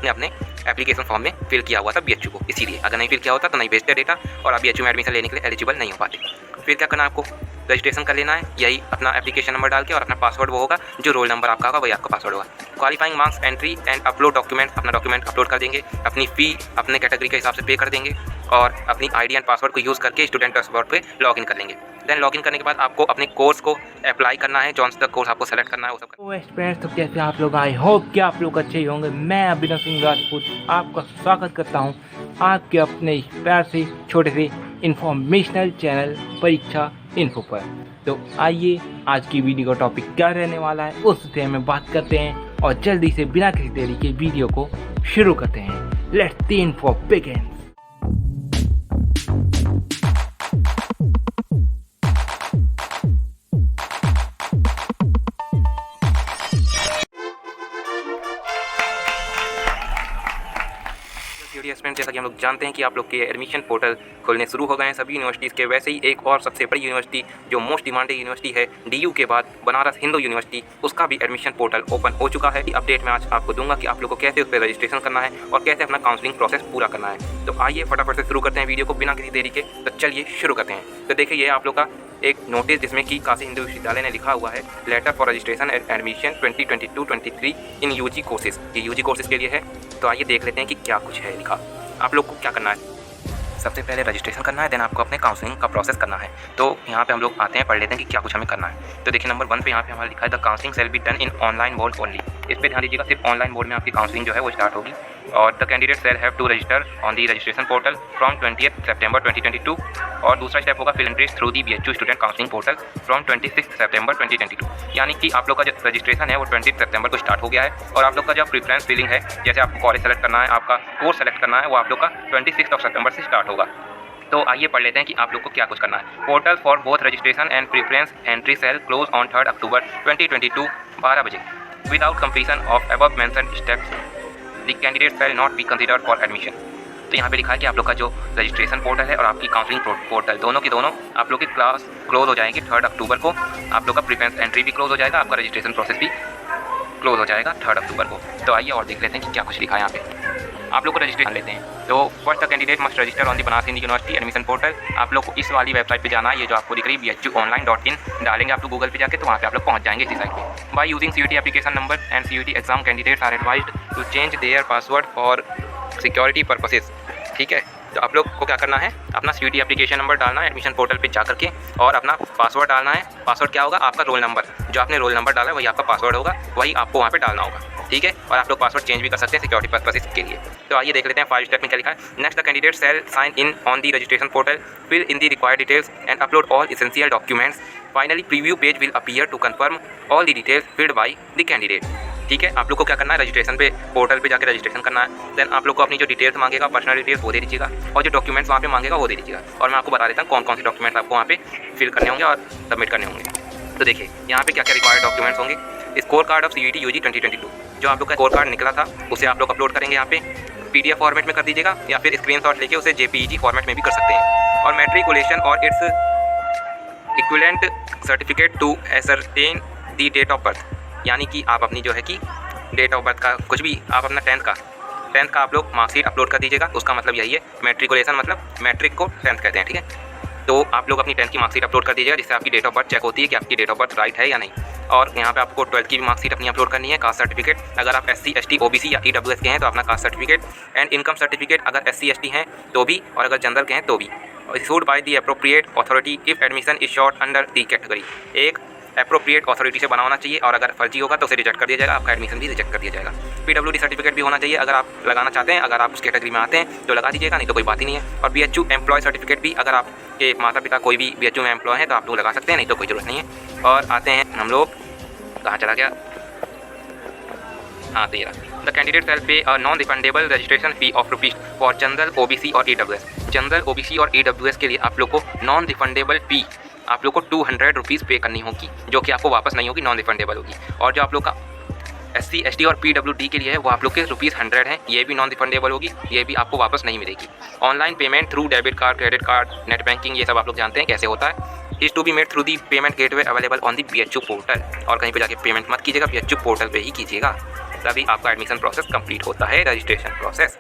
आपने अपने application form में फिल किया हुआ था BHU को, इसीलिए अगर नहीं फिल किया होता तो नहीं भेजते डेटा और आप BHU में एडमिशन लेने के लिए एलिजिबल नहीं हो पाते। फिर क्या करना है, आपको रजिस्ट्रेशन कर लेना है, यही अपना एप्लीकेशन नंबर डाल के, और अपना पासवर्ड वो होगा जो रोल नंबर आपका होगा वही आपका पासवर्ड होगा। Qualifying marks entry and upload document, अपना डॉक्यूमेंट अपलोड कर देंगे, अपनी फ़ी अपने कैटेगरी के हिसाब से पे कर देंगे और अपनी ID एंड पासवर्ड को यूज़ करके स्टूडेंट डैशबोर्ड पे लॉगिन कर लेंगे। देन लॉगिन करने के बाद आपको अपने कोर्स को अप्लाई करना है, जौन सा कोर्स आपको सेलेक्ट करना है वो सब। तो फ्रेंड्स, तो कैसे आप लोग, आई होप कि आप लोग अच्छे ही होंगे। मैं अभिनव सिंह राजपूत आपका स्वागत करता हूं आपके अपने प्यार से छोटे से इंफॉर्मेशनल चैनल परीक्षा इन्फो पर। तो आइए आज की वीडियो का टॉपिक क्या रहने वाला है उससे हमें बात करते हैं और जल्दी से बिना किसी देरी के वीडियो को शुरू करते हैं। Let's the info begin. जैसा कि हम लोग जानते हैं कि आप लोग के एडमिशन पोर्टल खुलने शुरू हो गए हैं सभी यूनिवर्सिटीज़ के। वैसे ही एक और सबसे बड़ी यूनिवर्सिटी जो मोस्ट डिमांडेड यूनिवर्सिटी है DU के बाद बनारस हिंदू यूनिवर्सिटी, उसका भी एडमिशन पोर्टल ओपन हो चुका है। अपडेट मैं आज आपको दूंगा कि आप लोग को कैसे उस पर रजिस्ट्रेशन करना है और कैसे अपना काउंसलिंग प्रोसेस पूरा करना है। तो आइए फटाफट से शुरू करते हैं वीडियो को बिना किसी देरी के। तो चलिए शुरू करते हैं। तो देखिए ये आप लोग का एक नोटिस जिसमें कि काशी हिंदू विश्वविद्यालय ने लिखा हुआ है letter for registration and admission 2022-23 in UG courses. ये UG कोर्सेज के लिए है। तो आइए देख लेते हैं कि क्या कुछ है लिखा। आप लोग को क्या करना है, सबसे पहले रजिस्ट्रेशन करना है, देन आपको अपने काउंसलिंग का प्रोसेस करना है। तो यहाँ पे हम लोग आते हैं, पढ़ लेते हैं कि क्या कुछ हमें करना है। तो देखिए नंबर 1 पे यहाँ पे हमारा लिखा है the counselling shall be done in online mode only. इस पर ध्यान दीजिएगा, सिर्फ ऑनलाइन मोड में आपकी काउंसलिंग जो है वो स्टार्ट होगी। और the candidate shall have to register on the registration portal from 20 सितंबर 2022। और दूसरा स्टेप होगा fill interest through the BHU student counselling portal from 26 सितंबर 2022। यानी कि आप लोग का जो रजिस्ट्रेशन है वो 20 सितंबर को स्टार्ट हो गया है। और आप लोग का जो प्रीफरेंस फिलिंग है, जैसे आपको कॉलेज सेलेक्ट करना है, आपका कोर्स सेलेक्ट करना है, वो आप लोग का 26 सितंबर से स्टार्ट होगा। तो आइए पढ़ लेते हैं कि आप लोग को क्या कुछ करना है। Portal for both registration and preference entry cell close on 3 अक्टूबर 2022 12 बजे। Without completion of above mentioned steps the candidate shall not be considered for admission. तो यहाँ पे लिखा है कि आप लोग का जो रजिस्ट्रेशन पोर्टल है और आपकी काउंसलिंग पोर्टल दोनों की दोनों आप लोग की क्लास क्लोज हो जाएगी 3 अक्टूबर को। आप लोग का प्रीफरेंस एंट्री भी क्लोज हो जाएगा, आपका रजिस्ट्रेशन प्रोसेस भी क्लोज हो जाएगा 3 अक्टूबर को। तो आइए और देख लेते हैं कि क्या कुछ लिखा है यहाँ पे। आप लोग को रजिस्ट्रेशन लेते हैं। तो first the candidate must register on the Banaras Hindu university admission portal. आप लोग को इस वाली वेबसाइट पे जाना है, ये जो आपको दिख रही है bhuonline.in। डालेंगे आप लोग गूगल पे जाके तो वहाँ पे आप लोग पहुँच जाएंगे इसी साइट पे। By using CUET application number and CUET exam candidates are advised to change their password for security purposes. ठीक है, तो आप लोग को क्या करना है, अपना CUET एप्लीकेशन नंबर डालना है एडमिशन पोर्टल पे जा करके और अपना पासवर्ड डालना है। पासवर्ड क्या होगा, आपका रोल नंबर, जो आपने रोल नंबर डाला है वही आपका पासवर्ड होगा, वही आपको वहाँ पे डालना होगा। ठीक है, और आप लोग पासवर्ड चेंज भी कर सकते हैं सिक्योरिटी पर्पसेस के लिए। तो आइए देख लेते हैं 5 स्टेप में क्या लिखा है। Next the candidate shall sign in on the registration portal, fill in the required details and upload all essential documents. Finally preview page will appear to confirm all the details filled by the candidate. ठीक है, आप लोग को क्या करना है, registration पे portal पे जाकर रजिस्ट्रेशन करना है। देन आप लोग को अपनी जो डिटेल्स मांगेगा, पर्सनल डिटेल्स, वो दे दीजिएगा और जो डॉक्यूमेंट्स वहाँ पे मांगेगा वो दे दीजिएगा। और मैं आपको बता देता हूँ कौन कौन से डॉक्यूमेंट्स आपको वहाँ पे फिल करने होंगे और सबमिट करने होंगे। तो देखिए यहाँ पे क्या क्या रिक्वायर्ड डॉक्यूमेंट्स होंगे। Score card of CUET UG 2022, जो आप लोग का स्कोर कार्ड निकला था उसे आप लोग अपलोड करेंगे यहाँ पे। PDF फॉर्मेट में कर दीजिएगा या फिर स्क्रीनशॉट लेके उसे JPEG फॉर्मेट में भी कर सकते हैं। और मैट्रिकुलेशन और its equivalent certificate to ascertain the date of birth, यानी कि आप अपनी जो है कि डेट ऑफ बर्थ का कुछ भी, आप अपना 10th का आप लोग मार्कशीट अपलोड कर दीजिएगा। उसका मतलब यही है, मैट्रिकुलेशन मतलब मैट्रिक को 10th कहते हैं। ठीक है, तो आप लोग अपनी 10th की मार्कशीट अपलोड कर दीजिएगा, जिससे आपकी डेट ऑफ बर्थ चेक होती है कि आपकी डेट ऑफ बर्थ राइट है या नहीं। और यहाँ पे आपको 12th की भी मार्कशीट अपनी अपलोड करनी है। कास्ट सर्टिफिकेट, अगर आप SC ST OBC या EWS के हैं तो अपना caste certificate and income certificate, अगर SC ST हैं तो भी और अगर जनरल के हैं तो भी। Issued by the appropriate authority if admission is short under the category. एक अप्रोप्रिएट अथॉरिटी से बना होना चाहिए और अगर फर्जी होगा तो उसे रिजेक्ट कर दिया जाएगा, आपका एडमिशन भी रिजेक्ट कर दिया जाएगा। PWD सर्टिफिकेट भी होना चाहिए, अगर आप लगाना चाहते हैं, अगर आप उस कैटेगरी में आते हैं तो लगा दीजिएगा, नहीं तो कोई बात ही नहीं है। और BHU एम्प्लॉय सर्टिफिकेट भी, अगर आपके माता पिता कोई भी BHU में एम्प्लॉय है तो आप लोग लगा सकते हैं, नहीं तो कोई ज़रूरत नहीं है। और आते हैं हम लोग, कहाँ चला गया, हाँ तो ये रहा। द कैंडिडेट शैल पे a non refundable registration fee of rupees for general OBC और EWS। जनरल OBC और EWS के लिए आप लोग को नॉन रिफंडेबल फी आप लोग को 200 रुपीज़ पे करनी होगी, जो कि आपको वापस नहीं होगी, नॉन रिफंडेबल होगी। और जो आप लोग का SC ST और PWD के लिए है वो आप लोग के ₹100 हैं, ये भी नॉन रिफंडेबल होगी, ये भी आपको वापस नहीं मिलेगी। Online payment through debit card, credit card, net banking, ये सब आप लोग जानते हैं कैसे होता है। Is to be made through the payment gateway available on the BHU portal. और कहीं पे जाके पेमेंट मत कीजिएगा, BHU पोर्टल पे ही कीजिएगा। तभी आपका एडमिशन प्रोसेस कंप्लीट होता है, registration process.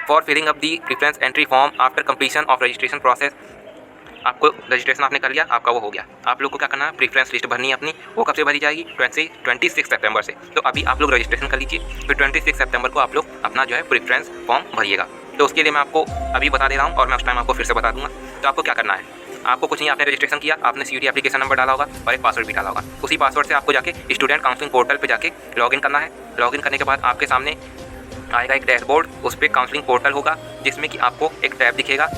For filling up the preference entry form after completion of registration process, आपको रजिस्ट्रेशन आपने कर लिया, आपका वो हो गया। आप लोग को क्या करना है, प्रेफरेंस लिस्ट भरनी है अपनी। वो कब से भरी जाएगी, 26 सितंबर से। तो अभी आप लोग रजिस्ट्रेशन कर लीजिए, फिर 26 सितंबर को आप लोग अपना जो है प्रेफरेंस फॉर्म भरिएगा। तो उसके लिए मैं आपको अभी बता दे रहा हूँ और मैं उस टाइम आपको फिर से बता दूंगा। तो आपको क्या करना है, आपको कुछ नहीं, आपने रजिस्ट्रेशन किया, आपने CUET एप्लीकेशन नंबर डाला होगा और एक पासवर्ड भी डाला होगा। उसी पासवर्ड से आपको जाके स्टूडेंट काउंसलिंग पोर्टल पे जाके लॉगिन करना है। लॉगिन करने के बाद आपके सामने आएगा एक डैशबोर्ड, उस पर काउंसलिंग पोर्टल होगा जिसमें कि आपको एक टैब दिखेगा,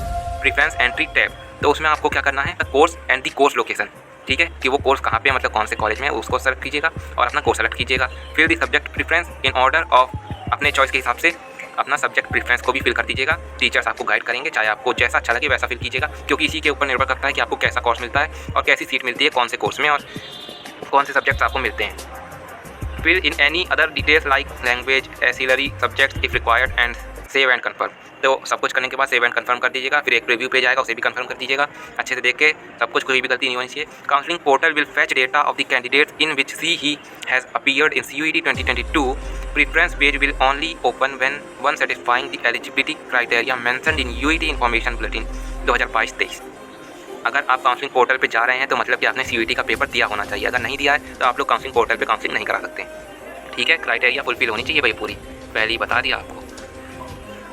प्रेफरेंस एंट्री टैब। तो उसमें आपको क्या करना है, course and the course location, ठीक है, कि वो कोर्स कहाँ पे, मतलब कौन से कॉलेज में है, उसको सेलेक्ट कीजिएगा और अपना कोर्स सेलेक्ट कीजिएगा। फिर the subject preference in order of, अपने चॉइस के हिसाब से अपना सब्जेक्ट प्रेफरेंस को भी फिल कर दीजिएगा। टीचर्स आपको गाइड करेंगे, चाहे आपको जैसा अच्छा लगे वैसा फिल कीजिएगा, क्योंकि इसी के ऊपर निर्भर करता है कि आपको कैसा कोर्स मिलता है और कैसी सीट मिलती है कौन से कोर्स में और कौन से सब्जेक्ट्स आपको मिलते हैं। फिर in any other details like language, ancillary subjects if required and save and confirm. तो सब कुछ करने के बाद सेव एंड कन्फर्म कर दीजिएगा। फिर एक प्रीव्यू पेज आएगा, उसे भी कन्फर्म कर दीजिएगा अच्छे से देख के, सब कुछ, कोई भी गलती नहीं होनी चाहिए। Counselling portal will fetch data of the candidates in which he has appeared in CUET 2022। Preference page will only open when one satisfying the eligibility criteria mentioned in UET information bulletin 2022-23। अगर आप counselling portal पे जा रहे हैं तो मतलब कि आपने CUET का पेपर दिया होना चाहिए। अगर नहीं दिया है तो आप लोग काउंसलिंग पोर्टल पे काउंसलिंग नहीं करा सकते, ठीक है। क्राइटेरिया फुलफिल होनी चाहिए भाई पूरी, पहले ही बता दिया आपको।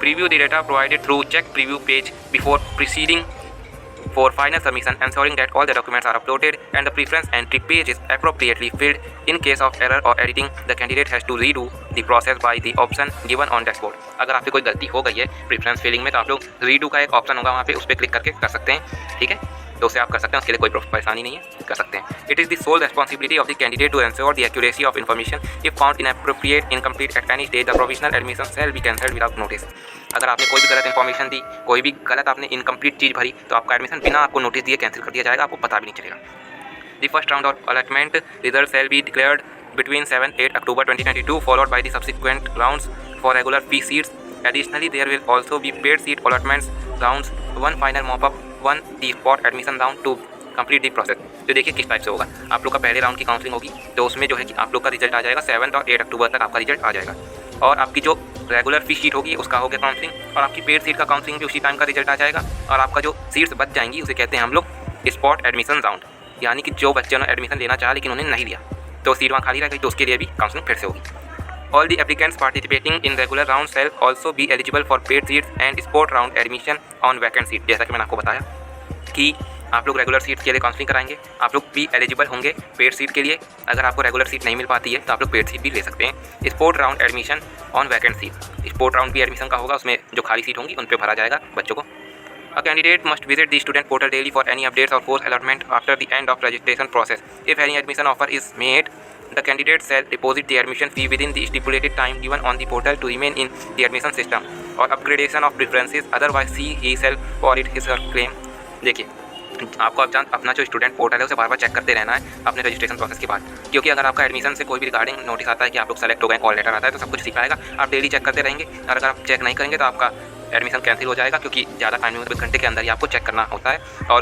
Preview the data provided through check preview page before proceeding for final submission, ensuring that all the documents are uploaded and the preference entry page is appropriately filled. In case of error or editing, the candidate has to redo the process by the option given on dashboard. अगर आपसे कोई गलती हो गई है preference filling में तो आप लोग रीडू का एक ऑप्शन होगा वहाँ पे, उस पर क्लिक करके कर सकते हैं, ठीक है। तो उसे आप कर सकते हैं, उसके लिए कोई परेशानी नहीं है, कर सकते हैं। It is the sole responsibility of the candidate to ensure the accuracy of information. If found inappropriate, incomplete at any stage, the provisional admission shall be cancelled without notice. अगर आपने कोई भी गलत इन्फॉर्मेशन दी, कोई भी गलत आपने इनकम्प्लीट चीज़ भरी, तो आपका एडमिशन बिना आपको नोटिस दिए कैंसिल कर दिया जाएगा, आपको पता भी नहीं चलेगा। The first round of allotment result shall be declared between 7-8 October 2022, followed by the subsequent rounds for regular fee seats. Additionally, there will also be paid seat allotments rounds, one final mop-up, one the spot admission round to complete the process. तो देखिए किस type से होगा। आप लोग का पहले round की काउंसलिंग होगी, तो उसमें जो है कि आप लोग का रिजल्ट आ जाएगा 7 और 8 अक्टूबर तक आपका रिजल्ट आ जाएगा। और आपकी जो रेगुलर फी सीट होगी उसका हो गया काउंसलिंग, और आपकी पेड सीट का काउंसलिंग भी उसी टाइम का रिजल्ट आ जाएगा। और आपका जो सीट्स बच जाएंगी उसे कहते हैं हम लोग स्पॉट एडमिशन राउंड, यानी कि जो बच्चों ने एडमिशन लेना चाहा लेकिन उन्हें नहीं लिया, तो सीट वहाँ खाली रह गई, तो उसके लिए भी काउंसलिंग फिर से होगी। All the applicants participating in regular round shall also be eligible for paid seats and sport round admission on vacant seat। जैसा कि मैंने आपको बताया कि आप लोग रेगुलर सीट के लिए काउंसलिंग कराएंगे, आप लोग भी एलिजिबल होंगे पेड सीट के लिए। अगर आपको रेगुलर सीट नहीं मिल पाती है तो आप लोग पेड सीट भी ले सकते हैं। Sport round admission on vacant seat, sport round भी एडमिशन का होगा, उसमें जो खाली सीट होंगी उन पर भरा जाएगा बच्चों को। A candidate must visit the student portal daily for any updates or course allotment after the end of registration process. If any admission offer is made, the candidate shall deposit the admission fee within the stipulated time given on the portal to remain in the admission system or upgradation of preferences. Otherwise, he shall forward his or claim. देखिए, आपको अपना जो student portal है उसे बार बार check करते रहना है अपने रजिस्ट्रेशन प्रोसेस के बाद, क्योंकि अगर आपका एडमिशन से कोई भी रिगार्डिंग नोटिस आता है कि आप लोग सेलेक्ट हो गए, कॉल लेटर आता है, तो सब कुछ दिख आएगा। आप डेली चेक करते रहेंगे, और अगर आप चेक नहीं करेंगे तो आपका एडमिशन कैंसिल हो जाएगा, क्योंकि ज़्यादा टाइम नहीं होता, 2 घंटे के अंदर ही आपको चेक करना होता है और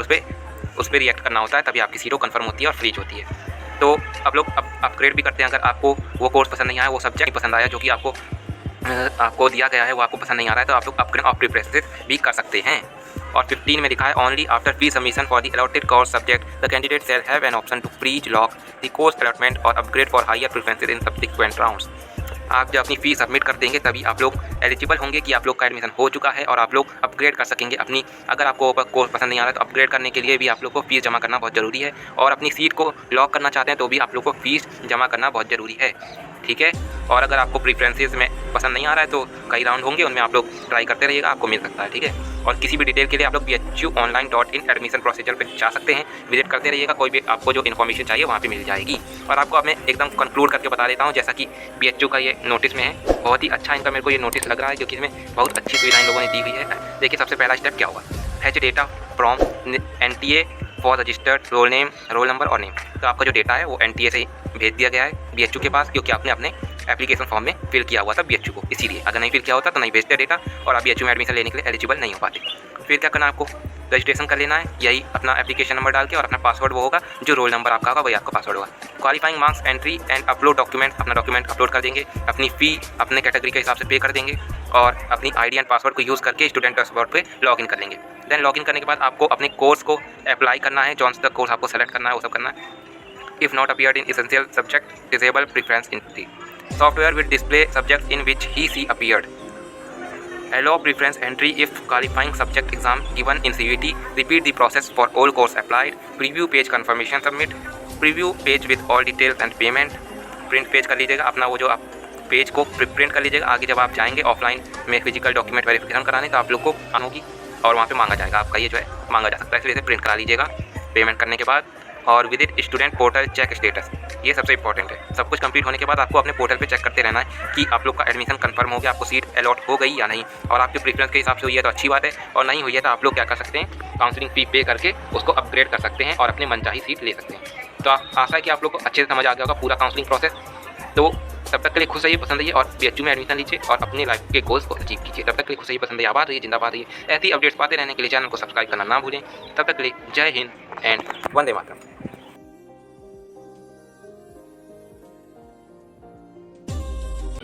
उस पर रिएक्ट करना होता है, तभी आपकी सीट कन्फर्म होती है और फ्रीज होती है। तो आप लोग अपग्रेड भी करते हैं। अगर आपको वो कोर्स पसंद नहीं आया, वो सब्जेक्ट पसंद आया जो कि आपको दिया गया है, वो आपको पसंद नहीं आ रहा है, तो आप लोग अपग्रेड ऑफ प्रेफरेंसेस भी कर सकते हैं। और 15 में लिखा है only after fee submission for the allotted course subject the candidate shall have an option to freeze lock the course allotment और upgrade for higher preferences in subsequent rounds. आप जब अपनी फ़ीस सबमिट कर देंगे तभी आप लोग एलिजिबल होंगे कि आप लोग का एडमिशन हो चुका है और आप लोग अपग्रेड कर सकेंगे अपनी। अगर आपको कोर्स पसंद नहीं आ रहा है तो अपग्रेड करने के लिए भी आप लोग को फ़ीस जमा करना बहुत ज़रूरी है, और अपनी सीट को लॉक करना चाहते हैं तो भी आप लोग को फ़ीस जमा करना बहुत ज़रूरी है, ठीक है। और अगर आपको प्रेफरेंसेस में पसंद नहीं आ रहा है तो कई राउंड होंगे, उनमें आप लोग ट्राई करते रहिएगा, आपको मिल सकता है, ठीक है। और किसी भी डिटेल के लिए आप लोग bhuonline.in एडमिशन प्रोसीजर पे जा सकते हैं, विजिट करते रहिएगा, कोई भी आपको जो इन्फॉर्मेशन चाहिए वहाँ पे मिल जाएगी। और आपको मैं एकदम कंक्लूड करके बता देता हूँ, जैसा कि BHU का ये नोटिस में है, बहुत ही अच्छा इनका मेरे को ये नोटिस लग रहा है, क्योंकि इसमें बहुत अच्छी सुविधाएं लोगों ने दी हुई है। देखिए, सबसे पहला स्टेप क्या होगा, fetch data from NTA for registered roll name, roll number और नेम। तो आपका जो डेटा है वो NTA से भेज दिया गया है BHU के पास, क्योंकि आपने अपने एप्लीकेशन फॉर्म में फिल किया हुआ था BHU को, इसीलिए। अगर नहीं फिल किया होता तो नहीं भेजते डेटा और आप BHU में एडमिशन लेने के लिए एलिजिबल नहीं हो पाते। फिर क्या करना है आपको, रजिस्ट्रेशन कर लेना है, यही अपना एप्लीकेशन नंबर डाल के, और अपना पासवर्ड वो होगा जो रोल नंबर आपका होगा वही आपका पासवर्ड होगा। Qualifying marks entry and upload document, अपना डॉक्यूमेंट अपलोड कर देंगे, अपनी फ़ी अपने कैटेगरी के हिसाब से पे कर देंगे और अपनी आईडी एंड पासवर्ड को यूज़ करके स्टूडेंट डैशबोर्ड पे लॉगिन कर लेंगे। देन लॉगिन करने के बाद आपको अपने कोर्स को अप्लाई करना है, जौन सा कोर्स आपको सेलेक्ट करना है वो सब करना है। If not appeared in essential subject, disable preference in the software will display subject in which he appeared. Allow preference entry if qualifying subject exam given in CVT. Repeat the process for all course applied. Preview page confirmation submit. Preview page with all details and payment. Print page कर लीजिएगा अपना, वो जो आप page को print कर लीजिएगा। आगे जब आप जाएंगे ऑफलाइन में फिजिकल डॉक्यूमेंट वेरिफिकेशन कराने तो आप लोग को होगी और वहाँ पे मांगा जाएगा, आपका ये जो है मांगा जा सकता है, इसलिए प्रिंट करा लीजिएगा पेमेंट करने के बाद। और with it student portal check status, ये सबसे इंपॉर्टेंट है। सब कुछ कंप्लीट होने के बाद आपको अपने पोर्टल पे चेक करते रहना है कि आप लोग का एडमिशन कंफर्म हो गया, आपको सीट अलॉट हो गई या नहीं, और आपके प्रेफरेंस के हिसाब से हुई है तो अच्छी बात है, और नहीं हुई है तो आप लोग क्या कर सकते हैं, काउंसलिंग फ़ी पे करके उसको अपग्रेड कर सकते हैं और अपने मनचाही सीट ले सकते हैं। तो आशा है कि आप लोग को अच्छे से समझ आ गया होगा पूरा काउंसलिंग प्रोसेस। तो तब तक के लिए खुश रहिए, पसंद रहिए और BHU में एडमिशन लीजिए और अपने लाइफ के गोल्स को अचीव कीजिए। तब तक के लिए खुश रहिए, पसंद रहिए, आबाद रहिए, जिंदाबाद रहिए। ऐसी अपडेट्स पाते रहने के लिए चैनल को सब्सक्राइब करना ना भूलें। तब तक के लिए जय Hind and Vande Mataram.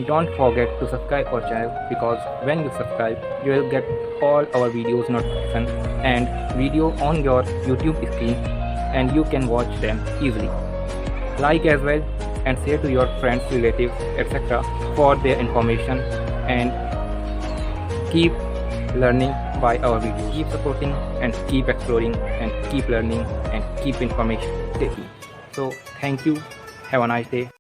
Don't forget to subscribe our channel, because when you subscribe you will get all our videos notification and video on your YouTube screen and you can watch them easily. Like as well and share to your friends, relatives, etc. for their information, and keep learning by our video. Keep supporting and keep exploring and keep learning and keep information taking. So thank you, have a nice day.